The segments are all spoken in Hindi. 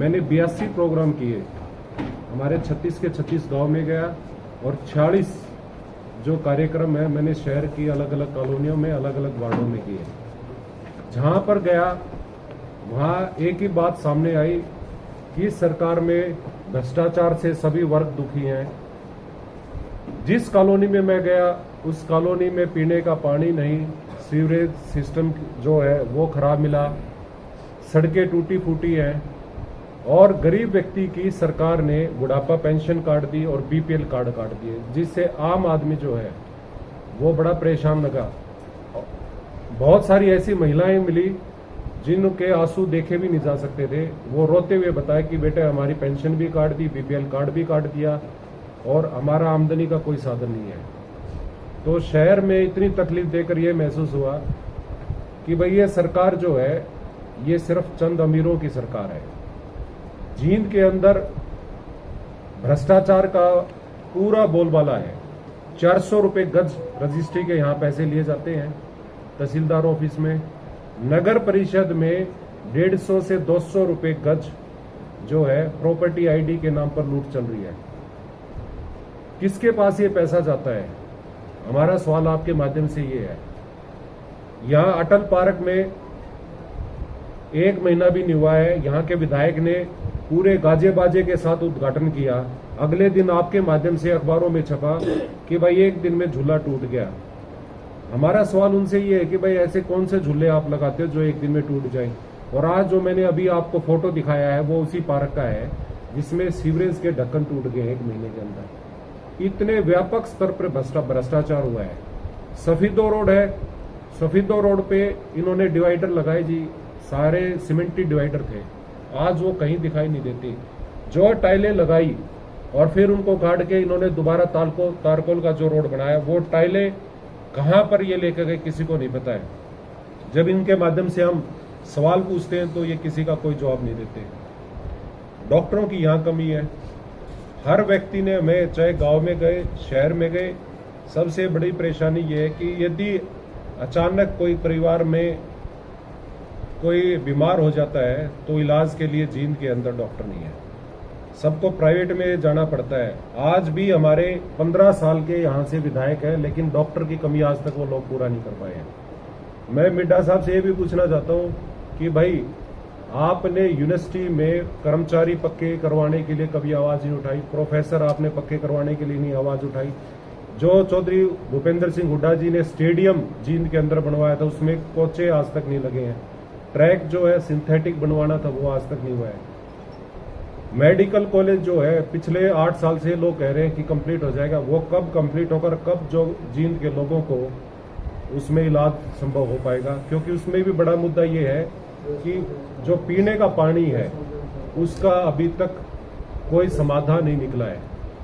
मैंने 82 प्रोग्राम किए। हमारे 36 के 36 गांव में गया और 46 जो कार्यक्रम है मैंने शहर की अलग अलग कॉलोनियों में अलग अलग वार्डों में किए। जहां पर गया वहां एक ही बात सामने आई कि सरकार में भ्रष्टाचार से सभी वर्ग दुखी हैं। जिस कॉलोनी में मैं गया उस कॉलोनी में पीने का पानी नहीं, सीवरेज सिस्टम जो है वो खराब मिला, सड़कें टूटी फूटी हैं और गरीब व्यक्ति की सरकार ने बुढ़ापा पेंशन काट दी और बीपीएल कार्ड काट दिए, जिससे आम आदमी जो है वो बड़ा परेशान लगा। बहुत सारी ऐसी महिलाएं मिली जिनके आंसू देखे भी नहीं जा सकते थे। वो रोते हुए बताया कि बेटे हमारी पेंशन भी काट दी, बीपीएल कार्ड भी काट दिया और हमारा आमदनी का कोई साधन नहीं है। तो शहर में इतनी तकलीफ देकर यह महसूस हुआ कि भाई ये सरकार जो है ये सिर्फ चंद अमीरों की सरकार है। जींद के अंदर भ्रष्टाचार का पूरा बोलबाला है। 400 रुपए गज रजिस्ट्री के यहाँ पैसे लिए जाते हैं तहसीलदार ऑफिस में। नगर परिषद में 150 से 200 रुपए गज जो है प्रॉपर्टी आईडी के नाम पर लूट चल रही है। किसके पास ये पैसा जाता है? हमारा सवाल आपके माध्यम से ये है। यहां अटल पार्क में 1 महीना भी नहीं हुआ है, यहां के विधायक ने पूरे गाजे बाजे के साथ उद्घाटन किया। अगले दिन आपके माध्यम से अखबारों में छपा कि भाई 1 दिन में झूला टूट गया। हमारा सवाल उनसे ये है कि भाई ऐसे कौन से झूले आप लगाते हो जो 1 दिन में टूट जाए? और आज जो मैंने अभी आपको फोटो दिखाया है वो उसी पार्क का है जिसमें सीवरेज के ढक्कन टूट गए 1 महीने के अंदर। इतने व्यापक स्तर पर भ्रष्टाचार हुआ है। सफीदो रोड है, सफीदो रोड पे इन्होंने डिवाइडर लगाए जी, सारे सीमेंटी डिवाइडर थे, आज वो कहीं दिखाई नहीं देती। जो टाइलें लगाई और फिर उनको काट के इन्होंने दोबारा तारकोल का जो रोड बनाया, वो टाइलें कहां पर ये लेकर गए किसी को नहीं पता है। जब इनके माध्यम से हम सवाल पूछते हैं तो ये किसी का कोई जवाब नहीं देते। डॉक्टरों की यहां कमी है। हर व्यक्ति ने हमें, चाहे गांव में गए शहर में गए, सबसे बड़ी परेशानी ये है कि यदि अचानक कोई परिवार में कोई बीमार हो जाता है तो इलाज के लिए जींद के अंदर डॉक्टर नहीं है, सबको प्राइवेट में जाना पड़ता है। आज भी हमारे 15 साल के यहाँ से विधायक हैं लेकिन डॉक्टर की कमी आज तक वो लोग पूरा नहीं कर पाए हैं। मैं मिड्डा साहब से ये भी पूछना चाहता हूँ कि भाई आपने यूनिवर्सिटी में कर्मचारी पक्के करवाने के लिए कभी आवाज नहीं उठाई, प्रोफेसर आपने पक्के करवाने के लिए नहीं आवाज उठाई। जो चौधरी भूपेंद्र सिंह हुड्डा जी ने स्टेडियम जींद के अंदर बनवाया था उसमें कोचे आज तक नहीं लगे हैं। ट्रैक जो है सिंथेटिक बनवाना था वो आज तक नहीं हुआ है। मेडिकल कॉलेज जो है पिछले 8 साल से लोग कह रहे हैं कि कंप्लीट हो जाएगा, वो कब कंप्लीट होकर कब जो जींद के लोगों को उसमें इलाज संभव हो पाएगा? क्योंकि उसमें भी बड़ा मुद्दा ये है कि जो पीने का पानी है उसका अभी तक कोई समाधान नहीं निकला है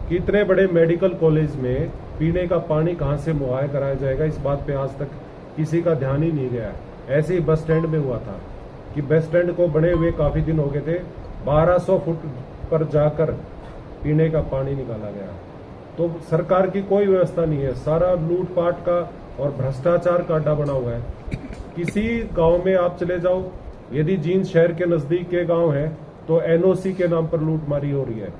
कि इतने बड़े मेडिकल कॉलेज में पीने का पानी कहां से मुहैया कराया जाएगा, इस बात पे आज तक किसी का ध्यान ही नहीं गया। ऐसे ही बस स्टैंड में हुआ था कि बस स्टैंड को बने हुए काफी दिन हो गए थे, 1200 फुट पर जाकर पीने का पानी निकाला गया। तो सरकार की कोई व्यवस्था नहीं है, सारा लूटपाट का और भ्रष्टाचार का अड्डा बना हुआ है। किसी गांव में आप चले जाओ, यदि जींद शहर के नजदीक के गांव है तो एनओसी के नाम पर लूटमारी हो रही है।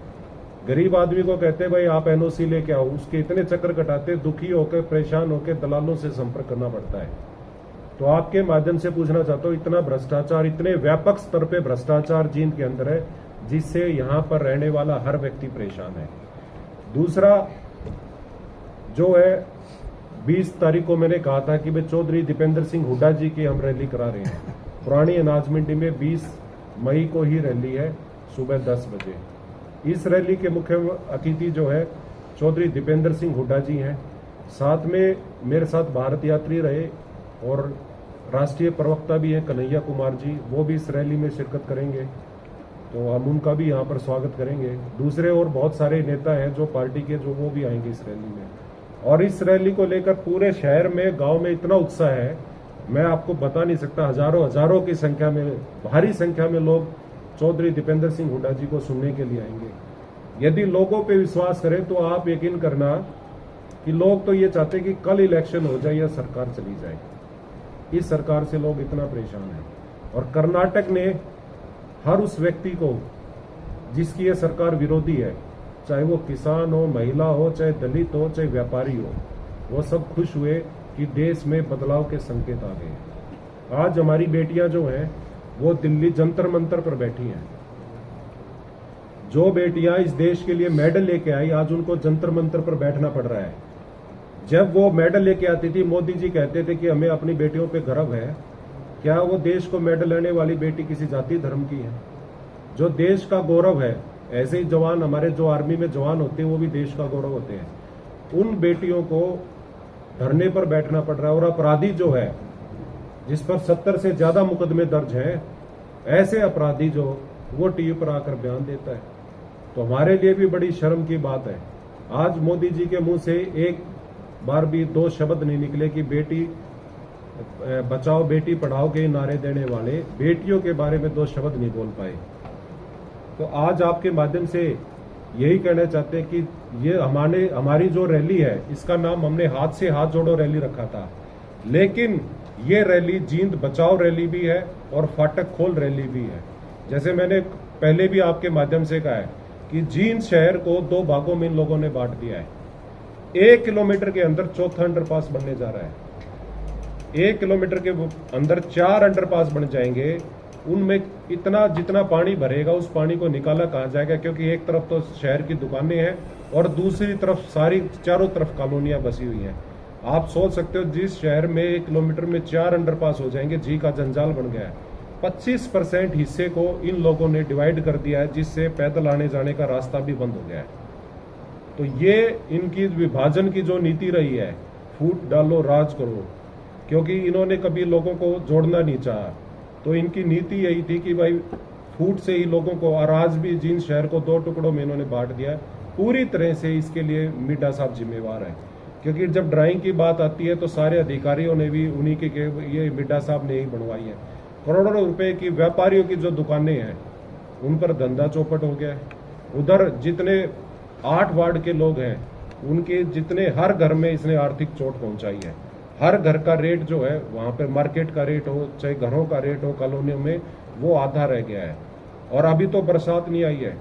गरीब आदमी को कहते हैं भाई आप एनओसी लेके आओ, उसके इतने चक्कर कटाते, दुखी होकर परेशान होकर दलालों से संपर्क करना पड़ता है। तो आपके माध्यम से पूछना चाहता हूं, इतना भ्रष्टाचार, इतने व्यापक स्तर पे भ्रष्टाचार जींद के अंदर है जिससे यहां पर रहने वाला हर व्यक्ति परेशान है। दूसरा जो है 20 तारीख को मैंने कहा था कि भाई चौधरी दीपेंद्र सिंह हुड्डा जी की हम रैली करा रहे हैं। पुरानी अनाज मंडी में 20 मई को ही रैली है सुबह 10 बजे। इस रैली के मुख्य अतिथि जो है चौधरी दीपेंद्र सिंह हुड्डा जी हैं। साथ में मेरे साथ भारत यात्री रहे और राष्ट्रीय प्रवक्ता भी हैं कन्हैया कुमार जी, वो भी इस रैली में शिरकत करेंगे, तो हम उनका भी यहाँ पर स्वागत करेंगे। दूसरे और बहुत सारे नेता हैं जो पार्टी के, जो वो भी आएंगे इस रैली में। और इस रैली को लेकर पूरे शहर में, गांव में इतना उत्साह है, मैं आपको बता नहीं सकता। हजारों की संख्या में, भारी संख्या में लोग चौधरी दीपेंद्र सिंह हुड्डा जी को सुनने के लिए आएंगे। यदि लोगों पे विश्वास करें तो आप यकीन करना कि लोग तो ये चाहते कि कल इलेक्शन हो जाए या सरकार चली जाए। इस सरकार से लोग इतना परेशान हैं। और कर्नाटक ने हर उस व्यक्ति को जिसकी ये सरकार विरोधी है, चाहे वो किसान हो, महिला हो, चाहे दलित हो, चाहे व्यापारी हो, वो सब खुश हुए कि देश में बदलाव के संकेत आ गए। आज हमारी बेटियां जो हैं वो दिल्ली जंतर मंतर पर बैठी हैं। जो बेटियां इस देश के लिए मेडल लेके आई, आज उनको जंतर मंतर पर बैठना पड़ रहा है। जब वो मेडल लेके आती थी, मोदी जी कहते थे कि हमें अपनी बेटियों पे गर्व है। क्या वो देश को मेडल लेने वाली बेटी किसी जाति धर्म की है? जो देश का गौरव है, ऐसे ही जवान, हमारे जो आर्मी में जवान होते हैं वो भी देश का गौरव होते हैं। उन बेटियों को धरने पर बैठना पड़ रहा है। और अपराधी जो है, जिस पर 70 से ज्यादा मुकदमे दर्ज हैं, ऐसे अपराधी जो वो टीवी पर आकर बयान देता है, तो हमारे लिए भी बड़ी शर्म की बात है। आज मोदी जी के मुंह से एक बार भी दो शब्द नहीं निकले कि बेटी बचाओ बेटी पढ़ाओ के नारे देने वाले बेटियों के बारे में दो शब्द नहीं बोल पाए। तो आज आपके माध्यम से यही कहना चाहते हैं कि ये हमारी जो रैली है, इसका नाम हमने हाथ से हाथ जोड़ो रैली रखा था, लेकिन ये रैली जींद बचाओ रैली भी है और फाटक खोल रैली भी है। जैसे मैंने पहले भी आपके माध्यम से कहा है कि जींद शहर को दो भागों में इन लोगों ने बांट दिया है। 1 किलोमीटर के अंदर चौथा अंडरपास बनने जा रहा है। 1 किलोमीटर के अंदर 4 अंडरपास बन जाएंगे। उनमें इतना जितना पानी भरेगा, उस पानी को निकाला कहाँ जाएगा? क्योंकि एक तरफ तो शहर की दुकानें हैं और दूसरी तरफ सारी चारों तरफ कॉलोनियां बसी हुई हैं। आप सोच सकते हो, जिस शहर में 1 किलोमीटर में 4 अंडरपास हो जाएंगे, जी का जंजाल बन गया है। 25% हिस्से को इन लोगों ने डिवाइड कर दिया है, जिससे पैदल आने जाने का रास्ता भी बंद हो गया है। तो ये इनकी विभाजन की जो नीति रही है, फूट डालो राज करो, क्योंकि इन्होंने कभी लोगों को जोड़ना नहीं चाहा। तो इनकी नीति यही थी कि भाई फूट से ही लोगों को, और आज भी जिन शहर को 2 टुकड़ों में इन्होंने बांट दिया है, पूरी तरह से इसके लिए मिड्डा साहब जिम्मेवार है। क्योंकि जब ड्राइंग की बात आती है तो सारे अधिकारियों ने भी उन्हीं के ये मिड्डा साहब ने ही बनवाई है। करोड़ों रुपए की व्यापारियों की जो दुकानें हैं, उन पर धंधा चौपट हो गया है। उधर जितने 8 वार्ड के लोग हैं, उनके जितने हर घर में इसने आर्थिक चोट पहुंचाई है। हर घर का रेट जो है, वहां पे मार्केट का रेट हो, चाहे घरों का रेट हो, कॉलोनियों में, वो आधा रह गया है। और अभी तो बरसात नहीं आई है।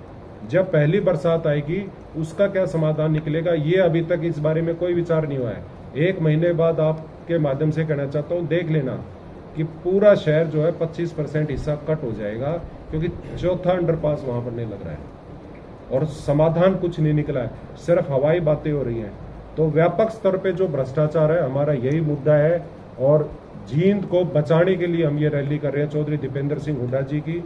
जब पहली बरसात आएगी उसका क्या समाधान निकलेगा, ये अभी तक इस बारे में कोई विचार नहीं हुआ है। 1 महीने बाद आपके माध्यम से कहना चाहता हूँ, देख लेना कि पूरा शहर जो है 25% हिस्सा कट हो जाएगा, क्योंकि चौथा अंडरपास वहां बनने लग रहा है और समाधान कुछ नहीं निकला है, सिर्फ हवाई बातें हो रही हैं। तो व्यापक स्तर पे जो भ्रष्टाचार है, हमारा यही मुद्दा है। और जींद को बचाने के लिए हम ये रैली कर रहे हैं। चौधरी दीपेंद्र सिंह हुड्डा जी की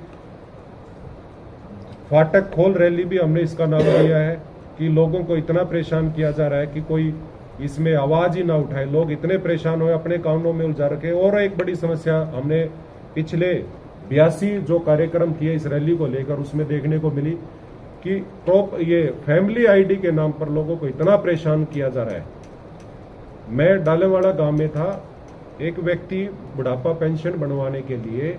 फाटक खोल रैली भी हमने इसका नाम दिया है कि लोगों को इतना परेशान किया जा रहा है कि कोई इसमें आवाज ही ना उठाए। लोग इतने परेशान हुए, अपने कामों में उलझा रखे। और एक बड़ी समस्या हमने पिछले 82 जो कार्यक्रम किए इस रैली को लेकर, उसमें देखने को मिली कि ये फैमिली आईडी के नाम पर लोगों को इतना परेशान किया जा रहा है। मैं डालेवाड़ा गांव में था, एक व्यक्ति बुढ़ापा पेंशन बनवाने के लिए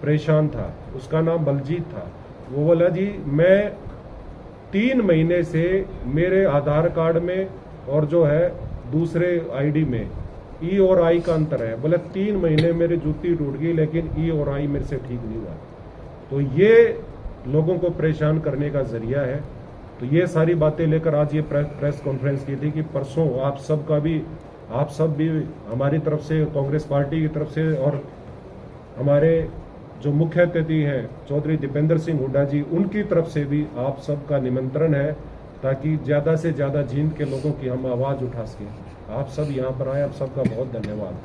परेशान था, उसका नाम बलजीत था। वो बोला, जी मैं 3 महीने से मेरे आधार कार्ड में और जो है दूसरे आईडी में ई और आई का अंतर है। बोले 3 महीने मेरी जूती टूट गई, लेकिन ई और आई मेरे से ठीक नहीं हुआ। तो ये लोगों को परेशान करने का जरिया है। तो ये सारी बातें लेकर आज ये प्रेस कॉन्फ्रेंस की थी कि परसों आप सब भी हमारी तरफ से, कांग्रेस पार्टी की तरफ से, और हमारे जो मुख्य अतिथि हैं चौधरी दीपेंद्र सिंह हुड्डा जी, उनकी तरफ से भी आप सबका निमंत्रण है, ताकि ज्यादा से ज्यादा जींद के लोगों की हम आवाज उठा सकें। आप सब यहाँ पर आए, आप सबका बहुत धन्यवाद।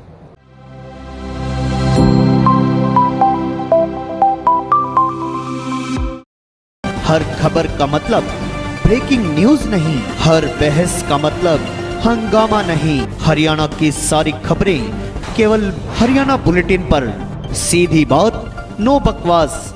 हर खबर का मतलब ब्रेकिंग न्यूज नहीं, हर बहस का मतलब हंगामा नहीं। हरियाणा की सारी खबरें केवल हरियाणा बुलेटिन पर। सीधी बात, नो बकवास।